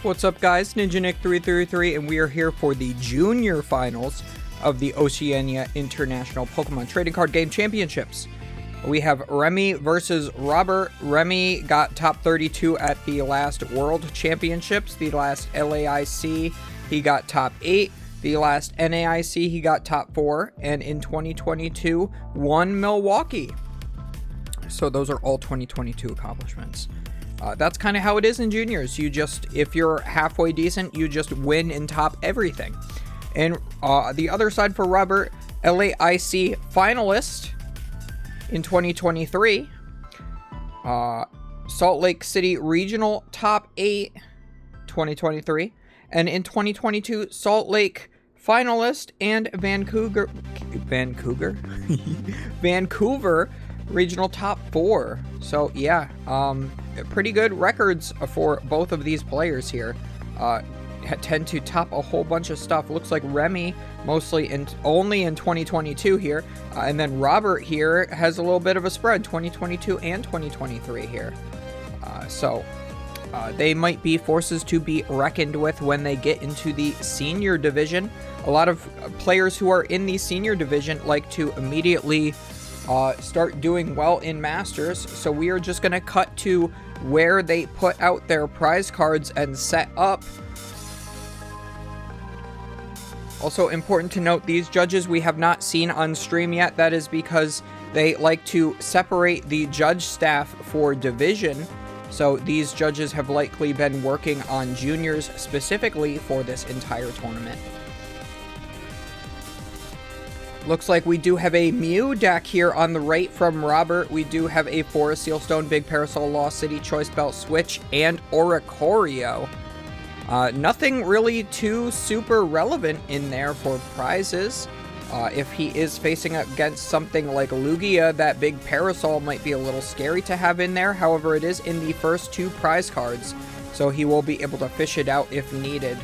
What's up guys, Ninja Nick 333 and we are here for the junior finals of the Oceania International Pokemon Trading Card Game Championships. We have Remy versus Robert. Remy got top 32 at the last World Championships, the last LAIC he got top 8, the last NAIC he got top 4, and in 2022 won Milwaukee. So those are all 2022 accomplishments. That's kind of how it is in juniors. If you're halfway decent, you just win and top everything. And the other side for Robert, LAIC finalist in 2023. Salt Lake City Regional top 8, 2023. And in 2022, Salt Lake finalist and Vancouver Regional top 4. So yeah, pretty good records for both of these players here. Tend to top a whole bunch of stuff. Looks like Remy only in 2022 here, and then Robert here has a little bit of a spread, 2022 and 2023 here. So they might be forces to be reckoned with when they get into the senior division. A lot of players who are in the senior division like to immediately start doing well in Masters, so we are just going to cut to where they put out their prize cards and set up. Also important to note, these judges we have not seen on stream yet. That is because they like to separate the judge staff for division, so these judges have likely been working on juniors specifically for this entire tournament. Looks like we do have a Mew deck here on the right from Robert. We do have a Forest Sealstone, Big Parasol, Lost City, Choice Belt, Switch, and Oricorio. Nothing really too super relevant in there for prizes. If he is facing against something like Lugia, that Big Parasol might be a little scary to have in there. However, it is in the first 2 prize cards, so he will be able to fish it out if needed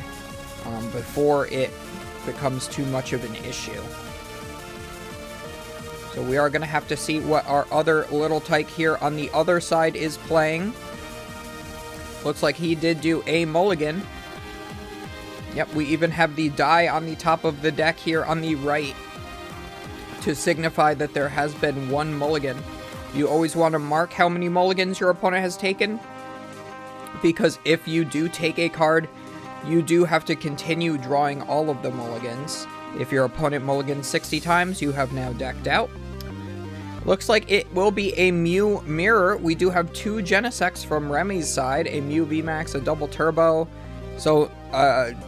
before it becomes too much of an issue. So we are going to have to see what our other little tyke here on the other side is playing. Looks like he did do a mulligan. Yep, we even have the die on the top of the deck here on the right to signify that there has been 1 mulligan. You always want to mark how many mulligans your opponent has taken, because if you do take a card, you do have to continue drawing all of the mulligans. If your opponent mulligans 60 times, you have now decked out. Looks like it will be a Mew Mirror. We do have 2 Genesects from Remy's side, a Mew VMAX, a Double Turbo. So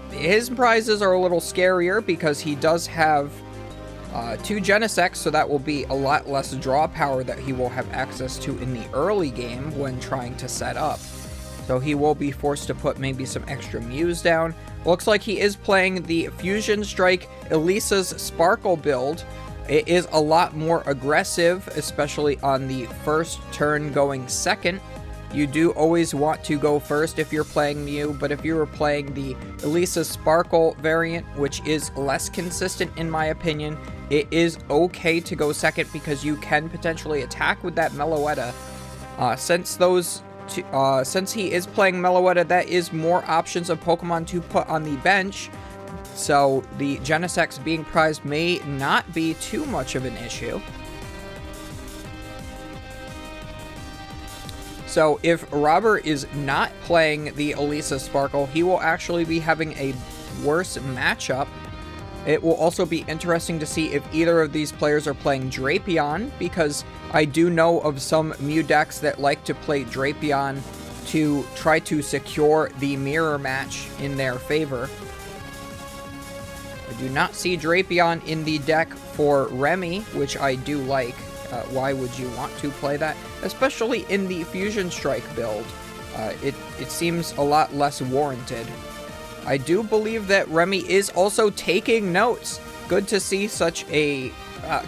his prizes are a little scarier because he does have 2 Genesects, so that will be a lot less draw power that he will have access to in the early game when trying to set up. So he will be forced to put maybe some extra Mews down. Looks like he is playing the Fusion Strike Elisa's Sparkle build. It is a lot more aggressive, especially on the first turn going second. You do always want to go first if you're playing Mew, but if you were playing the Elisa Sparkle variant, which is less consistent in my opinion, it is okay to go second because you can potentially attack with that Meloetta. Since he is playing Meloetta, that is more options of Pokemon to put on the bench. So the Genesects being prized may not be too much of an issue. So if Robert is not playing the Elisa Sparkle, he will actually be having a worse matchup. It will also be interesting to see if either of these players are playing Drapion, because I do know of some Mew decks that like to play Drapion to try to secure the mirror match in their favor. I do not see Drapion in the deck for Remy, which I do like. Why would you want to play that? Especially in the Fusion Strike build. It seems a lot less warranted. I do believe that Remy is also taking notes. Good to see such a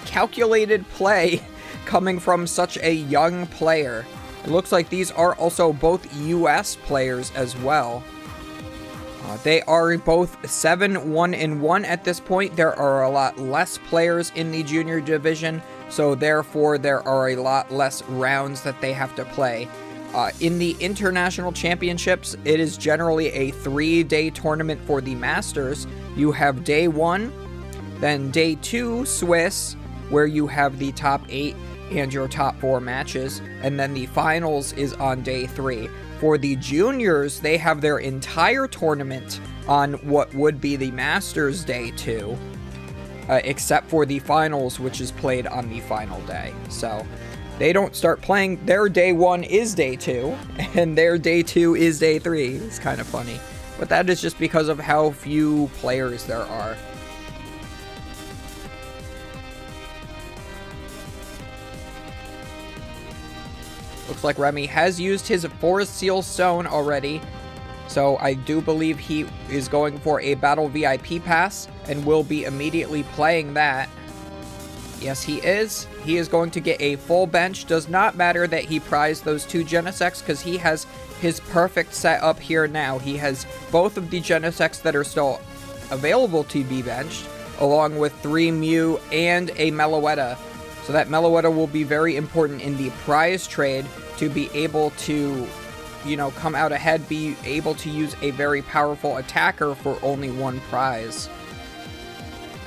calculated play coming from such a young player. It looks like these are also both US players as well. They are both 7-1-1 at this point. There are a lot less players in the junior division, so therefore there are a lot less rounds that they have to play. In the international championships, it is generally a 3-day tournament for the Masters. You have day 1, then day 2, Swiss, where you have the top 8 and your top 4 matches, and then the finals is on day 3. For the juniors, they have their entire tournament on what would be the Masters day 2, except for the finals, which is played on the final day. So they don't start playing. Their day 1 is day 2, and their day 2 is day 3. It's kind of funny. But that is just because of how few players there are. Looks like Remy has used his Forest Seal Stone already. So I do believe he is going for a Battle VIP Pass and will be immediately playing that. Yes, he is. He is going to get a full bench. Does not matter that he prized those 2 Genesects because he has his perfect setup here now. He has both of the Genesects that are still available to be benched, along with 3 Mew and a Meloetta. So that Meloetta will be very important in the prize trade to be able to, you know, come out ahead, be able to use a very powerful attacker for only 1 prize.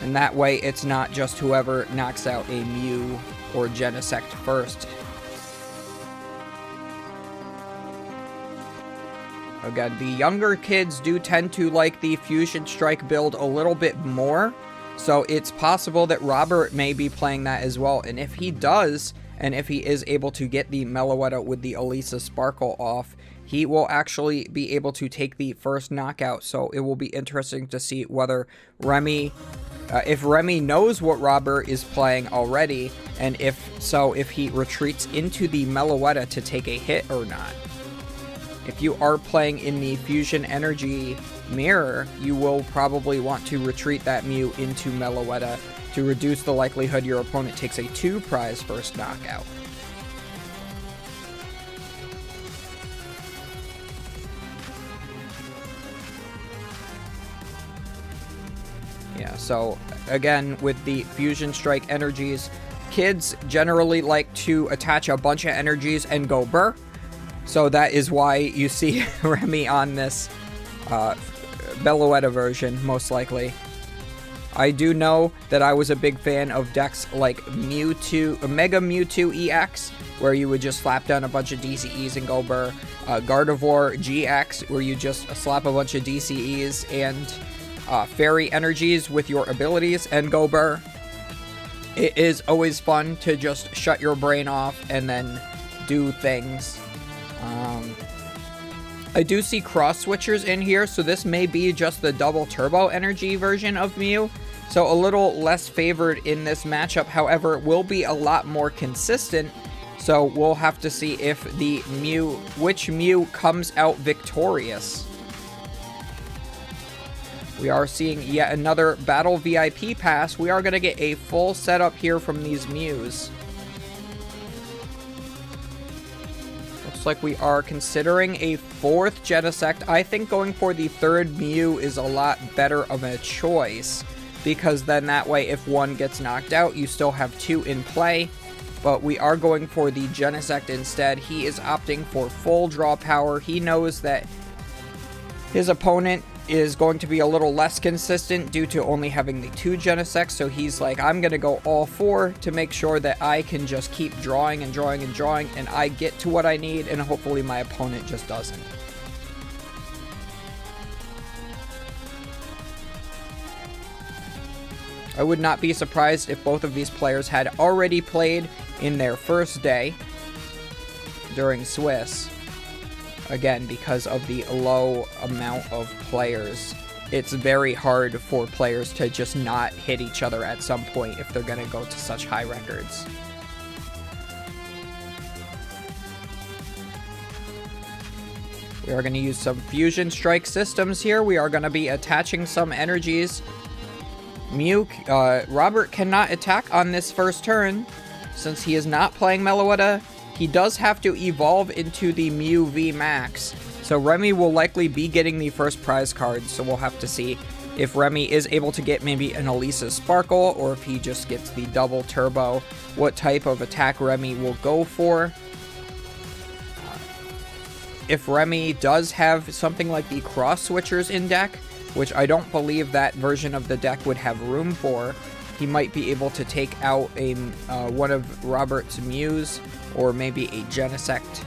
And that way, it's not just whoever knocks out a Mew or Genesect first. Again, the younger kids do tend to like the Fusion Strike build a little bit more. So it's possible that Robert may be playing that as well. And if he does, and if he is able to get the Meloetta with the Elisa Sparkle off, he will actually be able to take the first knockout. So it will be interesting to see whether Remy... if Remy knows what Robert is playing already, and if he retreats into the Meloetta to take a hit or not. If you are playing in the Fusion Energy mirror, you will probably want to retreat that Mew into Meloetta to reduce the likelihood your opponent takes a 2 prize first knockout. Yeah, so again, with the Fusion Strike energies, kids generally like to attach a bunch of energies and go burr. So that is why you see Remy on this Meloetta version, most likely. I do know that I was a big fan of decks like Mewtwo, Mega Mewtwo EX, where you would just slap down a bunch of DCEs and go burr. Gardevoir GX, where you just slap a bunch of DCEs and Fairy Energies with your abilities and go burr. It is always fun to just shut your brain off and then do things. I do see cross switchers in here, so this may be just the double turbo energy version of Mew. So a little less favored in this matchup. However, it will be a lot more consistent. So we'll have to see if the Mew, which Mew comes out victorious. We are seeing yet another Battle VIP Pass. We are going to get a full setup here from these Mews. Looks like we are considering a 4th Genesect. I think going for the 3rd Mew is a lot better of a choice, because then that way if one gets knocked out, you still have 2 in play. But we are going for the Genesect instead. He is opting for full draw power. He knows that his opponent is going to be a little less consistent due to only having the 2 Genesects, so he's like, I'm going to go all 4 to make sure that I can just keep drawing and drawing and drawing, and I get to what I need, and hopefully my opponent just doesn't. I would not be surprised if both of these players had already played in their first day during Swiss. Again, because of the low amount of players, it's very hard for players to just not hit each other at some point if they're going to go to such high records. We are going to use some Fusion Strike systems here. We are going to be attaching some energies. Robert cannot attack on this first turn since he is not playing Meloetta. He does have to evolve into the Mew VMAX, so Remy will likely be getting the first prize card, so we'll have to see if Remy is able to get maybe an Elisa Sparkle, or if he just gets the double turbo, what type of attack Remy will go for. if Remy does have something like the cross switchers in deck, which I don't believe that version of the deck would have room for, he might be able to take out a one of Robert's Mews, or maybe a Genesect.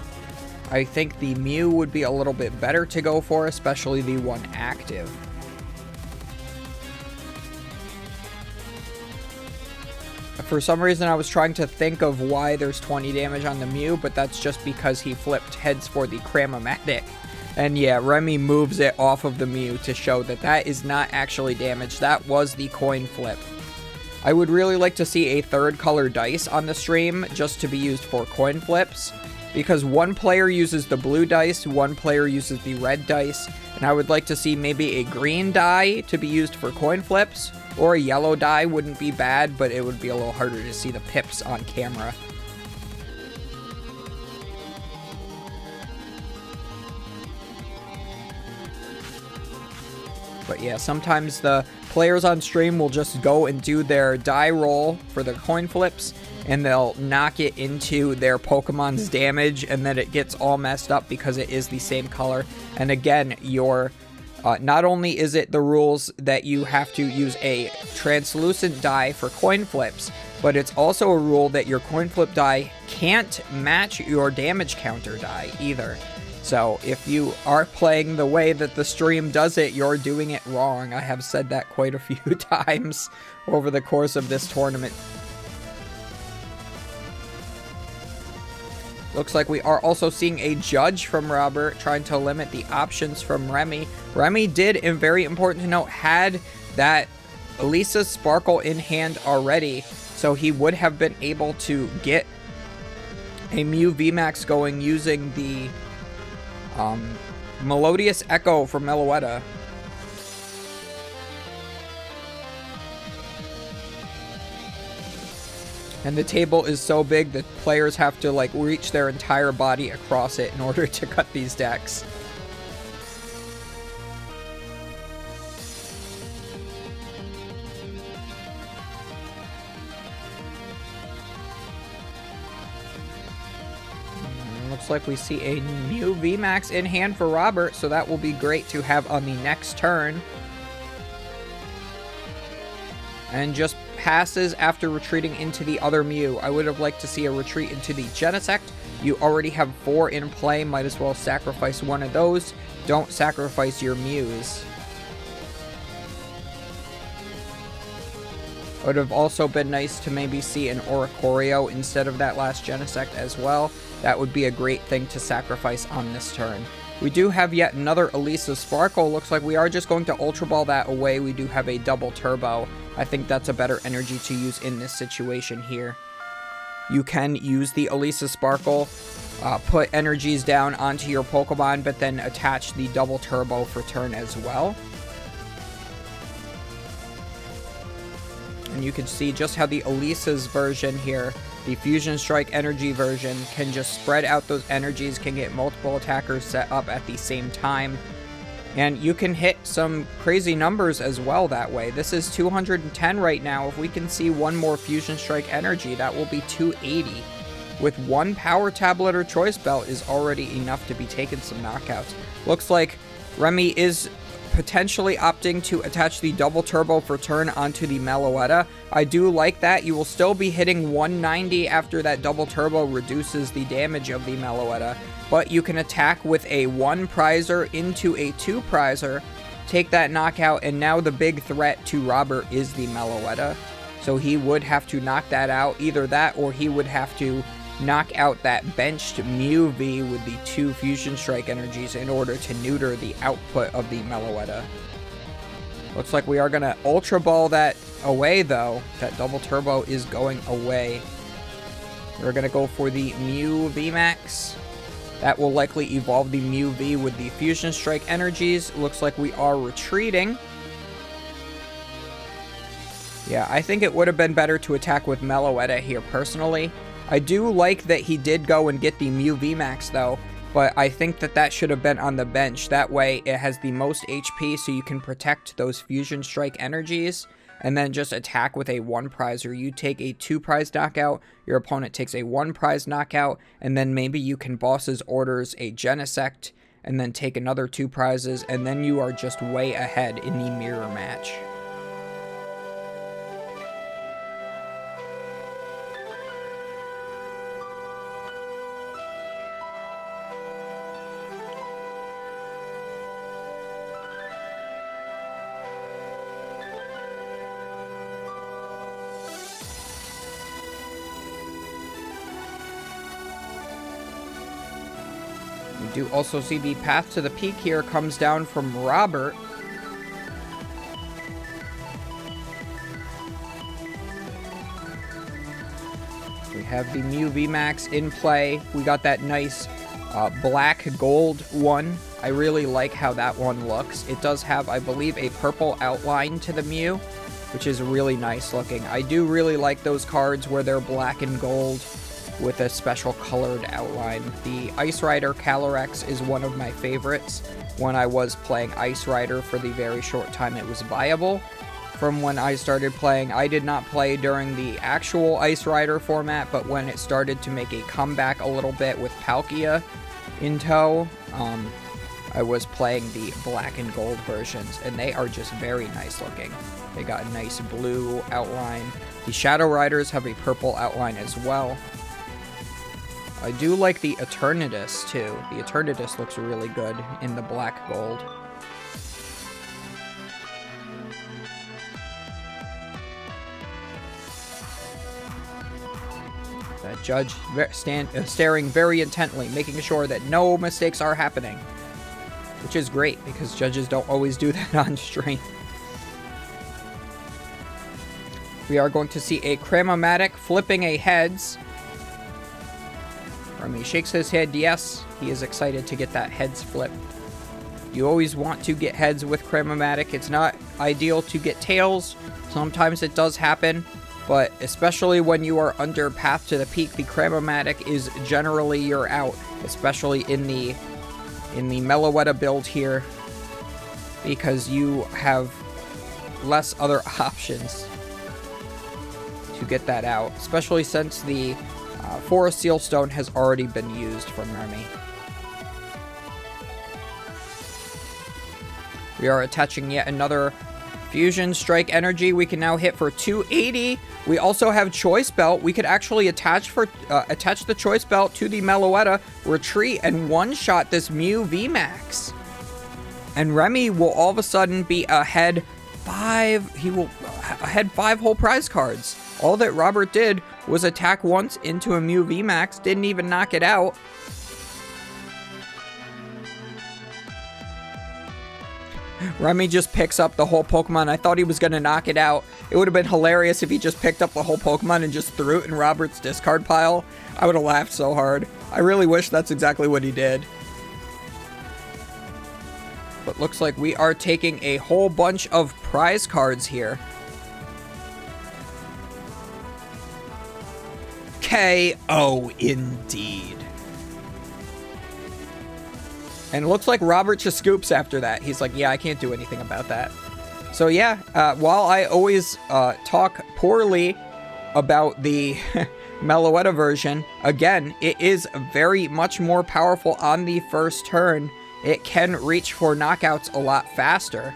I think the Mew would be a little bit better to go for, especially the one active. For some reason, I was trying to think of why there's 20 damage on the Mew, but that's just because he flipped heads for the Cramomatic. And yeah, Remy moves it off of the Mew to show that that is not actually damage. That was the coin flip. I would really like to see a third color dice on the stream just to be used for coin flips, because one player uses the blue dice, one player uses the red dice, and I would like to see maybe a green die to be used for coin flips, or a yellow die wouldn't be bad, but it would be a little harder to see the pips on camera. But yeah, sometimes the players on stream will just go and do their die roll for the coin flips, and they'll knock it into their Pokemon's damage, and then it gets all messed up because it is the same color. And again, not only is it the rules that you have to use a translucent die for coin flips, but it's also a rule that your coin flip die can't match your damage counter die either. So if you are playing the way that the stream does it, you're doing it wrong. I have said that quite a few times over the course of this tournament. Looks like we are also seeing a judge from Robert trying to limit the options from Remy. Remy did, and very important to note, had that Elisa's Sparkle in hand already, so he would have been able to get a Mew VMAX going using the Melodious Echo from Meloetta. And the table is so big that players have to like reach their entire body across it in order to cut these decks. Looks like we see a Mew VMAX in hand for Robert, so that will be great to have on the next turn. And just passes after retreating into the other Mew. I would have liked to see a retreat into the Genesect. You already have 4 in play, might as well sacrifice one of those. Don't sacrifice your Mews. It would have also been nice to maybe see an Oricorio instead of that last Genesect as well. That would be a great thing to sacrifice on this turn. We do have yet another Elisa Sparkle. Looks like we are just going to Ultra Ball that away. We do have a double turbo. I think that's a better energy to use in this situation here. You can use the Elisa Sparkle, put energies down onto your Pokemon, but then attach the double turbo for turn as well. And you can see just how the Elisa's version here, the Fusion Strike energy version, can just spread out those energies, can get multiple attackers set up at the same time. And you can hit some crazy numbers as well that way. This is 210 right now. If we can see one more Fusion Strike energy, that will be 280. With one Power Tablet or Choice Belt is already enough to be taking some knockouts. Looks like Remy is potentially opting to attach the double turbo for turn onto the Meloetta. I do like that. You will still be hitting 190 after that double turbo reduces the damage of the Meloetta, but you can attack with a 1 prizer into a 2 prizer, take that knockout, and now the big threat to Robert is the Meloetta. So he would have to knock that out, either that or he would have to knock out that benched Mew V with the 2 Fusion Strike energies in order to neuter the output of the Meloetta. Looks like we are going to Ultra Ball that away, though. That double turbo is going away. We're going to go for the Mew VMAX. That will likely evolve the Mew V with the Fusion Strike energies. Looks like we are retreating. Yeah, I think it would have been better to attack with Meloetta here, personally. I do like that he did go and get the Mew VMAX, though, but I think that that should have been on the bench. That way, it has the most HP, so you can protect those Fusion Strike energies, and then just attack with a 1 prize, or you take a 2 prize knockout, your opponent takes a 1 prize knockout, and then maybe you can boss's orders a Genesect, and then take another 2 prizes, and then you are just way ahead in the mirror match. We do also see the path to the peak here comes down from Robert. We have the Mew VMAX in play. We got that nice black gold one. I really like how that one looks. It does have, I believe, a purple outline to the Mew, which is really nice looking. I do really like those cards where they're black and gold with a special colored outline. The Ice Rider Calyrex is one of my favorites. When I was playing Ice Rider for the very short time it was viable. From when I started playing, I did not play during the actual Ice Rider format, but when it started to make a comeback a little bit with Palkia in tow, I was playing the black and gold versions, and they are just very nice looking. They got a nice blue outline. The Shadow Riders have a purple outline as well. I do like the Eternatus, too. The Eternatus looks really good in the black gold. That judge staring very intently, making sure that no mistakes are happening. Which is great, because judges don't always do that on stream. We are going to see a Cramomatic flipping a heads. Remy shakes his head yes. He is excited to get that heads flip. You always want to get heads with Cramomatic. It's not ideal to get tails. Sometimes it does happen. But especially when you are under Path to the Peak, the Cramomatic is generally your out. Especially in the Meloetta build here. Because you have less other options to get that out. Especially since the Forest Seal Stone has already been used from Remy. We are attaching yet another Fusion Strike Energy. We can now hit for 280. We also have Choice Belt. We could actually attach the Choice Belt to the Meloetta, retreat, and one-shot this Mew VMAX. And Remy will all of a sudden be ahead 5. He will ahead 5 whole prize cards. All that Robert did was attack once into a Mew VMAX, didn't even knock it out. Remy just picks up the whole Pokemon. I thought he was going to knock it out. It would have been hilarious if he just picked up the whole Pokemon and just threw it in Robert's discard pile. I would have laughed so hard. I really wish that's exactly what he did. But looks like we are taking a whole bunch of prize cards here. KO indeed. And it looks like Robert just scoops after that. He's like, yeah, I can't do anything about that. So yeah, while I always talk poorly about the Meloetta version, again, it is very much more powerful on the first turn. It can reach for knockouts a lot faster.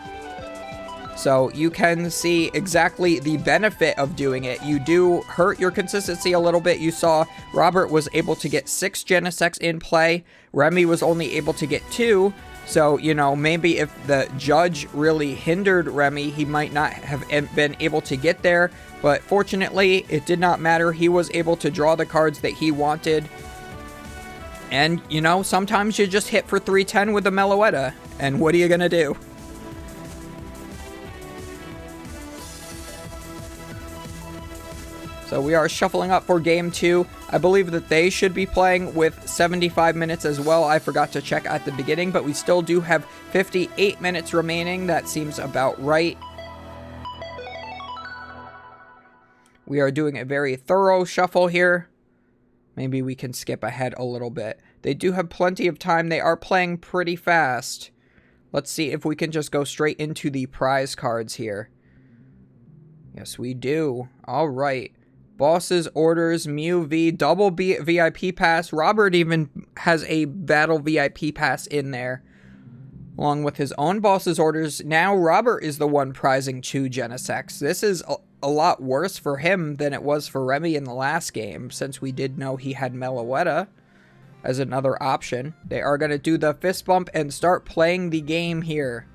So you can see exactly the benefit of doing it. You do hurt your consistency a little bit. You saw Robert was able to get 6 Genesects in play. Remy was only able to get 2. So, you know, maybe if the judge really hindered Remy, he might not have been able to get there. But fortunately, it did not matter. He was able to draw the cards that he wanted. And, you know, sometimes you just hit for 310 with the Meloetta. And what are you going to do? So we are shuffling up for Game 2. I believe that they should be playing with 75 minutes as well. I forgot to check at the beginning, but we still do have 58 minutes remaining. That seems about right. We are doing a very thorough shuffle here. Maybe we can skip ahead a little bit. They do have plenty of time. They are playing pretty fast. Let's see if we can just go straight into the prize cards here. Yes, we do. All right. Boss's orders, Mew V, double VIP pass. Robert even has a battle VIP pass in there, along with his own boss's orders. Now Robert is the one prizing 2 Genesects. This is a lot worse for him than it was for Remy in the last game, since we did know he had Meloetta as another option. They are going to do the fist bump and start playing the game here.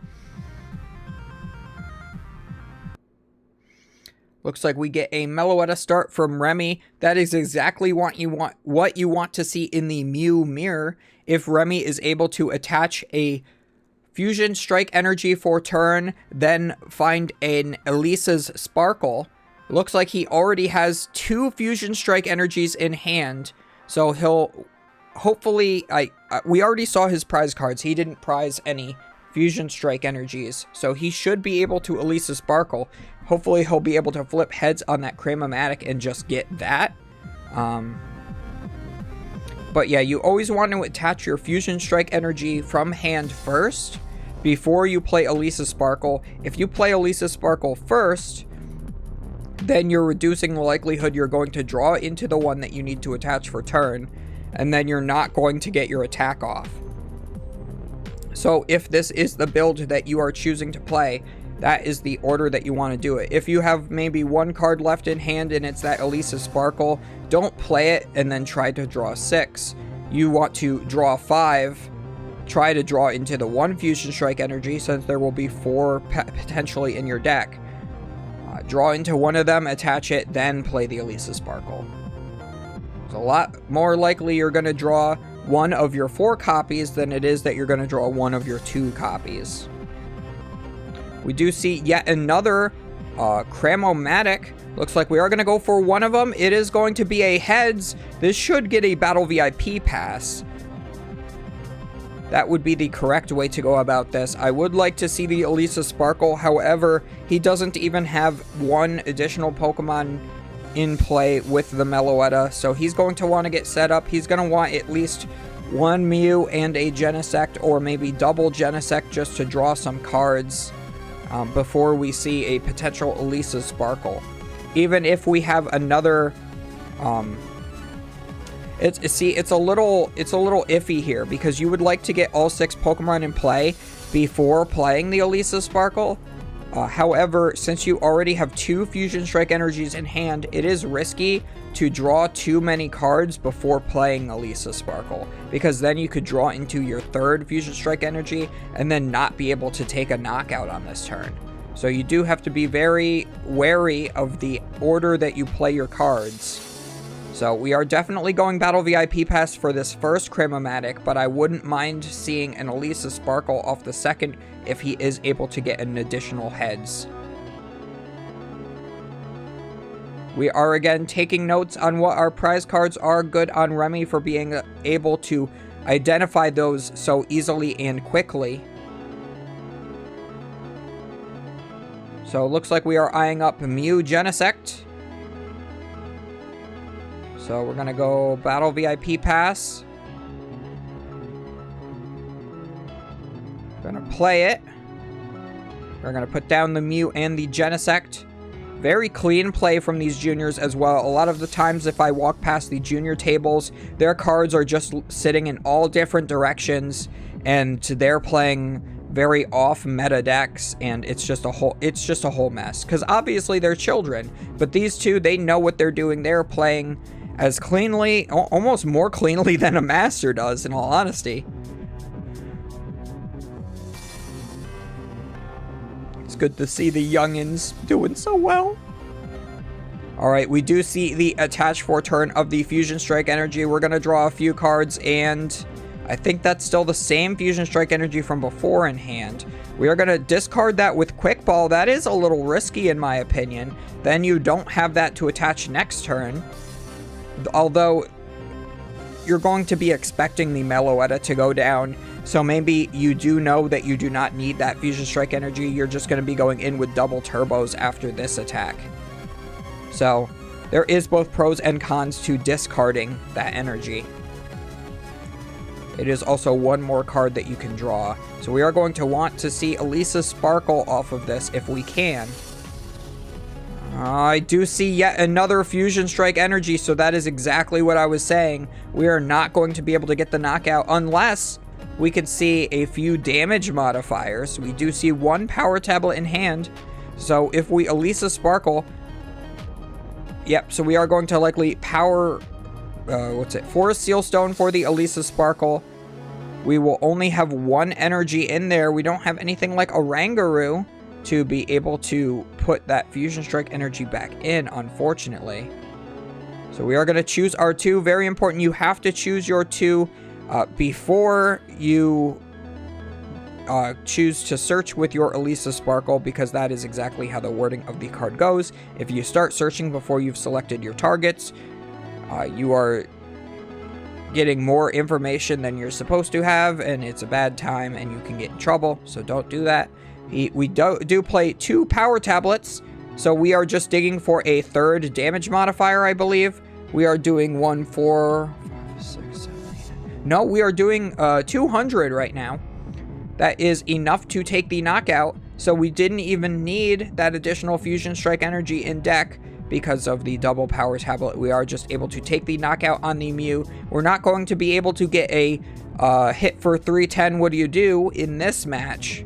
Looks like we get a Meloetta start from Remy. That is exactly what you want to see in the Mew mirror. If Remy is able to attach a Fusion Strike energy for turn, then find an Elisa's Sparkle. Looks like he already has 2 Fusion Strike energies in hand, so he'll hopefully... we already saw his prize cards. He didn't prize any Fusion Strike energies, so he should be able to Elisa Sparkle. Hopefully he'll be able to flip heads on that Cramomatic and just get that. But yeah, you always want to attach your Fusion Strike energy from hand first before you play Elisa Sparkle. If you play Elisa Sparkle first, then you're reducing the likelihood you're going to draw into the one that you need to attach for turn, and then you're not going to get your attack off. So if this is the build that you are choosing to play, that is the order that you want to do it. If you have maybe 1 card left in hand and it's that Elisa Sparkle, don't play it and then try to draw 6. You want to draw 5, try to draw into the 1 Fusion Strike energy, since there will be 4 potentially in your deck. Draw into one of them, attach it, then play the Elisa Sparkle. It's a lot more likely you're going to draw 1 of your 4 copies than it is that you're going to draw 1 of your 2 copies. We do see yet another Cramomatic. Looks like we are going to go for one of them. It is going to be a heads. This should get a battle VIP pass. That would be the correct way to go about this. I would like to see the Elisa Sparkle. However, he doesn't even have 1 additional Pokemon in play with the Meloetta, so he's going to want to get set up. He's going to want at least 1 Mew and a Genesect, or maybe double Genesect, just to draw some cards before we see a potential Elisa Sparkle. Even if we have another, it's a little iffy here, because you would like to get all 6 Pokemon in play before playing the Elisa Sparkle. However, since you already have 2 Fusion Strike energies in hand, it is risky to draw too many cards before playing Elisa Sparkle, because then you could draw into your 3rd Fusion Strike energy and then not be able to take a knockout on this turn. So you do have to be very wary of the order that you play your cards. So we are definitely going Battle VIP Pass for this first Cramomatic, but I wouldn't mind seeing an Elisa Sparkle off the second if he is able to get an additional heads. We are again taking notes on what our prize cards are. Good on Remy for being able to identify those so easily and quickly. So it looks like we are eyeing up Mew Genesect. So we're going to go Battle VIP Pass. Going to play it. We're going to put down the Mew and the Genesect. Very clean play from these juniors as well. A lot of the times if I walk past the junior tables, their cards are just sitting in all different directions, and they're playing very off meta decks, and it's just a whole mess. Because obviously they're children, but these two, they know what they're doing. They're playing as cleanly, almost more cleanly than a master does, in all honesty. It's good to see the youngins doing so well. Alright, we do see the attach for turn of the Fusion Strike energy. We're going to draw a few cards, and I think that's still the same Fusion Strike energy from before in hand. We are going to discard that with Quick Ball. That is a little risky in my opinion. Then you don't have that to attach next turn. Although, you're going to be expecting the Meloetta to go down, so maybe you do know that you do not need that Fusion Strike energy. You're just going to be going in with double turbos after this attack. So, there is both pros and cons to discarding that energy. It is also one more card that you can draw. So we are going to want to see Elisa Sparkle off of this if we can. I do see yet another Fusion Strike energy, so that is exactly what I was saying. We are not going to be able to get the knockout unless we could see a few damage modifiers. We do see one power tablet in hand, so if we Elisa Sparkle... Yep, so we are going to likely power... Forest Seal Stone for the Elisa Sparkle. We will only have one energy in there. We don't have anything like a Rangaroo to be able to put that Fusion Strike energy back in, unfortunately. So we are going to choose our 2. Very important, you have to choose your 2 before you choose to search with your Elisa Sparkle, because that is exactly how the wording of the card goes. If you start searching before you've selected your targets, you are getting more information than you're supposed to have, and it's a bad time and you can get in trouble, so don't do that. We do play 2 power tablets, so we are just digging for a 3rd damage modifier, I believe. We are doing 1, 4, 5, 6, 7, 8. No, we are doing 200 right now. That is enough to take the knockout, so we didn't even need that additional Fusion Strike energy in deck because of the double power tablet. We are just able to take the knockout on the Mew. We're not going to be able to get a hit for 310 what do you do in this match,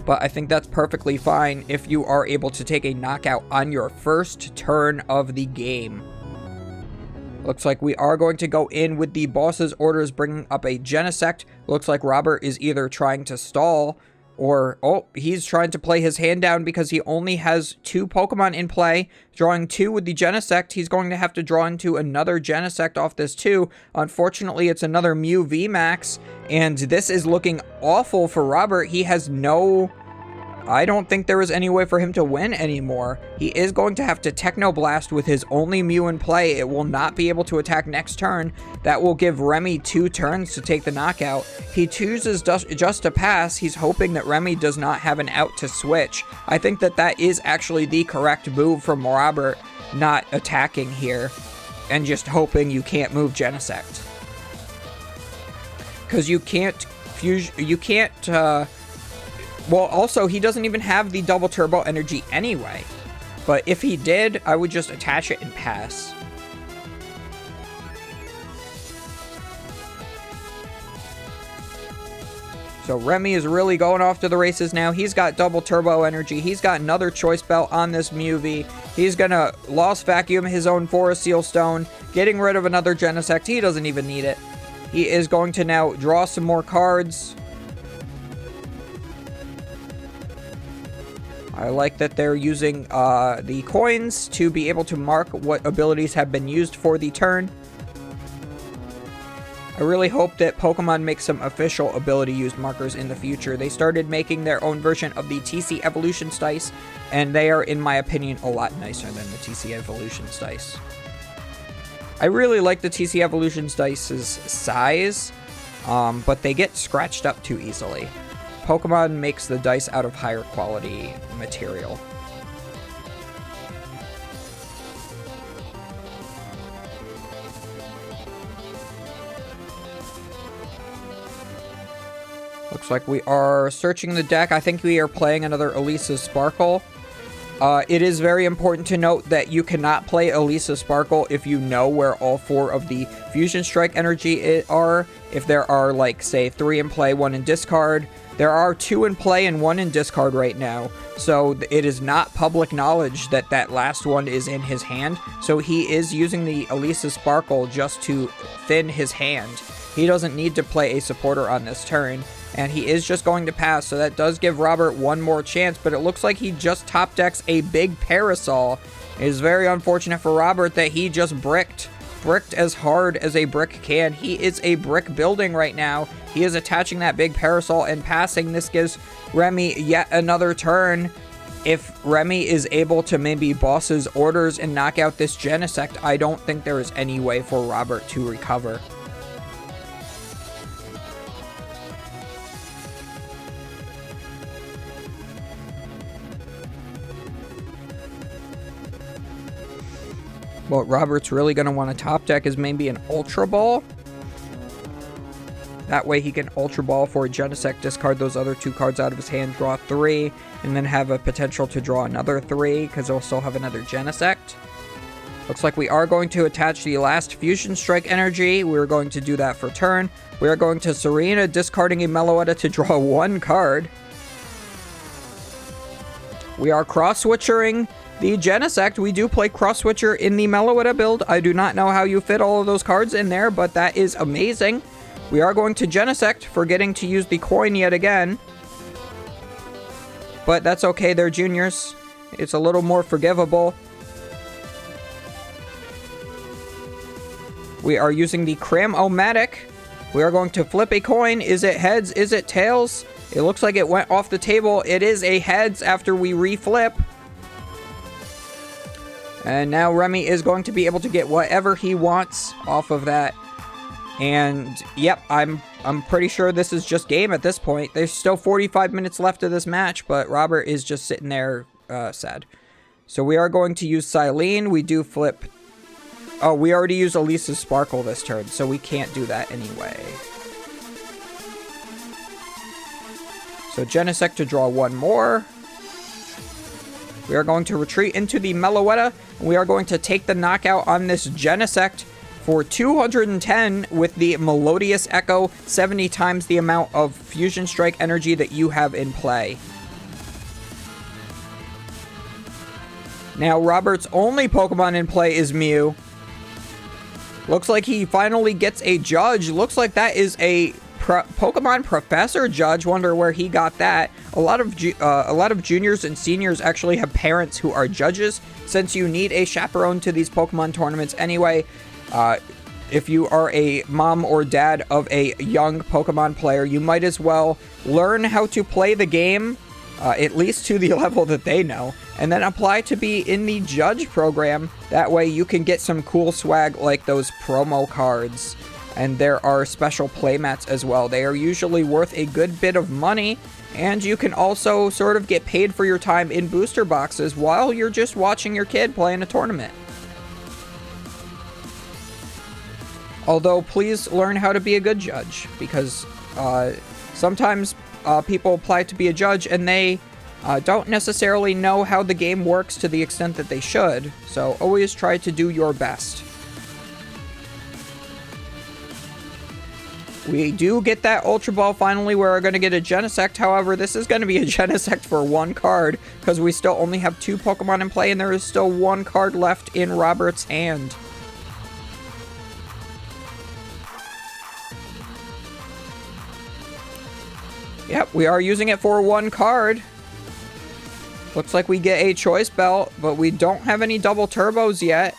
but I think that's perfectly fine if you are able to take a knockout on your first turn of the game. Looks like we are going to go in with the boss's orders, bringing up a Genesect. Looks like Robert is either trying to stall or, oh, he's trying to play his hand down because he only has 2 Pokemon in play. Drawing 2 with the Genesect, he's going to have to draw into another Genesect off this 2. Unfortunately, it's another Mew VMAX, and this is looking awful for Robert. He has no... I don't think there is any way for him to win anymore. He is going to have to Techno Blast with his only Mew in play. It will not be able to attack next turn. That will give Remy 2 turns to take the knockout. He chooses just to pass. He's hoping that Remy does not have an out to switch. I think that that is actually the correct move from Robert, not attacking here and just hoping you can't move Genesect. Because you can't well, also, he doesn't even have the double turbo energy anyway. But if he did, I would just attach it and pass. So Remy is really going off to the races now. He's got double turbo energy. He's got another choice belt on this Mew V. He's going to Lost Vacuum his own Forest Seal Stone, getting rid of another Genesect. He doesn't even need it. He is going to now draw some more cards. I like that they're using the coins to be able to mark what abilities have been used for the turn. I really hope that Pokemon make some official ability used markers in the future. They started making their own version of the TC Evolutions dice, and they are, in my opinion, a lot nicer than the TC Evolutions dice. I really like the TC Evolutions dice's size, but they get scratched up too easily. Pokemon makes the dice out of higher quality material. Looks like we are searching the deck. I think we are playing another Elisa Sparkle. It is very important to note that you cannot play Elisa Sparkle if you know where all 4 of the Fusion Strike energy are. If there are, like, say, 3 in play, 1 in discard. There are 2 in play and 1 in discard right now, so it is not public knowledge that that last one is in his hand, so he is using the Elisa Sparkle just to thin his hand. He doesn't need to play a supporter on this turn, and he is just going to pass, so that does give Robert one more chance, but it looks like he just top decks a big Parasol. It is very unfortunate for Robert that he just bricked as hard as a brick can. He is a brick building right now. He is attaching that big Parasol and passing. This gives Remy yet another turn. If Remy is able to maybe boss his orders and knock out this Genesect, I don't think there is any way for Robert to recover. What Robert's really going to want to top deck is maybe an Ultra Ball. That way he can Ultra Ball for a Genesect, discard those other 2 cards out of his hand, draw 3, and then have a potential to draw another 3, because he'll still have another Genesect. Looks like we are going to attach the last Fusion Strike energy. We're going to do that for turn. We are going to Serena, discarding a Meloetta to draw 1 card. We are cross-switchering the Genesect. We do play cross-switcher in the Meloetta build. I do not know how you fit all of those cards in there, but that is amazing. We are going to Genesect, forgetting to use the coin yet again. But that's okay, they're juniors. It's a little more forgivable. We are using the Cram-O-Matic. We are going to flip a coin. Is it heads? Is it tails? It looks like it went off the table. It is a heads after we reflip. And now Remy is going to be able to get whatever he wants off of that. And yep, I'm pretty sure this is just game at this point. There's still 45 minutes left of this match, but Robert is just sitting there sad. So we are going to use Silene. We do flip. Oh, we already used Elisa's Sparkle this turn, so we can't do that anyway. So Genesect to draw 1 more. We are going to retreat into the Meloetta, and we are going to take the knockout on this Genesect for 210 with the Melodious Echo, 70 times the amount of Fusion Strike energy that you have in play. Now, Robert's only Pokemon in play is Mew. Looks like he finally gets a judge. Looks like that is a Pokemon Professor judge. Wonder where he got that. A lot of juniors and seniors actually have parents who are judges, since you need a chaperone to these Pokemon tournaments anyway. If you are a mom or dad of a young Pokemon player, you might as well learn how to play the game, at least to the level that they know, and then apply to be in the judge program. That way you can get some cool swag like those promo cards. And there are special playmats as well. They are usually worth a good bit of money, and you can also sort of get paid for your time in booster boxes while you're just watching your kid play in a tournament. Although, please learn how to be a good judge, because sometimes people apply to be a judge and they don't necessarily know how the game works to the extent that they should. So always try to do your best. We do get that Ultra Ball finally. We're going to get a Genesect. However, this is going to be a Genesect for 1 card, because we still only have 2 Pokemon in play, and there is still 1 card left in Robert's hand. Yep, we are using it for 1 card. Looks like we get a Choice Belt, but we don't have any double turbos yet.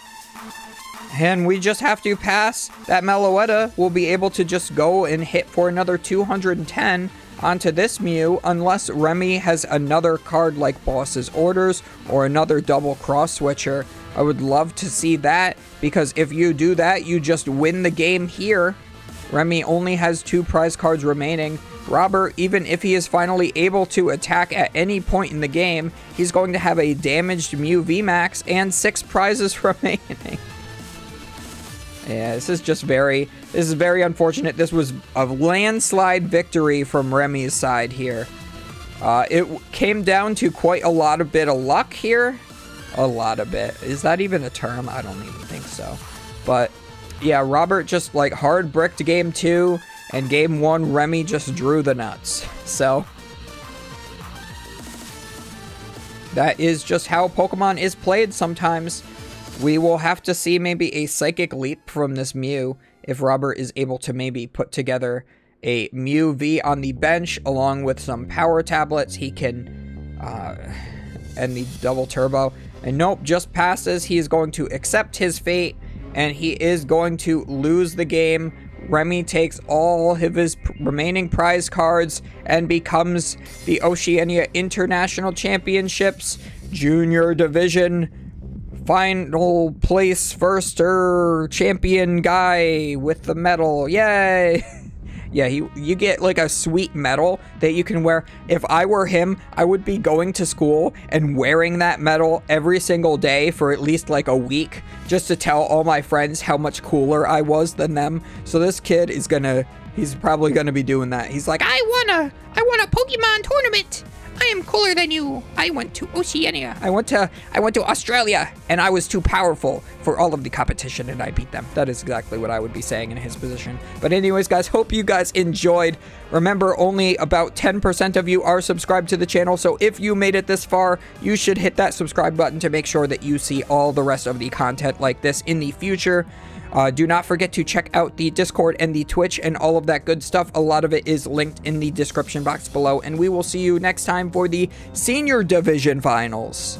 And we just have to pass that Meloetta. We'll be able to just go and hit for another 210 onto this Mew, unless Remy has another card like Boss's Orders or another double cross switcher. I would love to see that, because if you do that, you just win the game here. Remy only has 2 prize cards remaining. Robert, even if he is finally able to attack at any point in the game, he's going to have a damaged Mew VMAX and 6 prizes remaining. Yeah, this is very unfortunate. This was a landslide victory from Remy's side here. It came down to quite a lot of bit of luck here. A lot of bit. Is that even a term? I don't even think so. But yeah, Robert just like hard bricked game 2, and game 1, Remy just drew the nuts. So that is just how Pokemon is played sometimes. We will have to see maybe a Psychic Leap from this Mew if Robert is able to maybe put together a Mew V on the bench along with some power tablets. He can and the double turbo. And nope, just passes. He is going to accept his fate, and he is going to lose the game. Remy takes all of his remaining prize cards and becomes the Oceania International Championships Junior Division final place firster champion guy with the medal. Yay! Yeah, you get like a sweet medal that you can wear. If I were him, I would be going to school and wearing that medal every single day for at least like a week, just to tell all my friends how much cooler I was than them. So this kid is he's probably gonna be doing that. He's like, I won a Pokemon tournament. I am cooler than you. I went to Oceania. I went to Australia, and I was too powerful for all of the competition, and I beat them. That is exactly what I would be saying in his position. But anyways, guys, hope you guys enjoyed. Remember, only about 10% of you are subscribed to the channel, so if you made it this far, you should hit that subscribe button to make sure that you see all the rest of the content like this in the future. Do not forget to check out the Discord and the Twitch and all of that good stuff. A lot of it is linked in the description box below, and we will see you next time for the Senior Division Finals.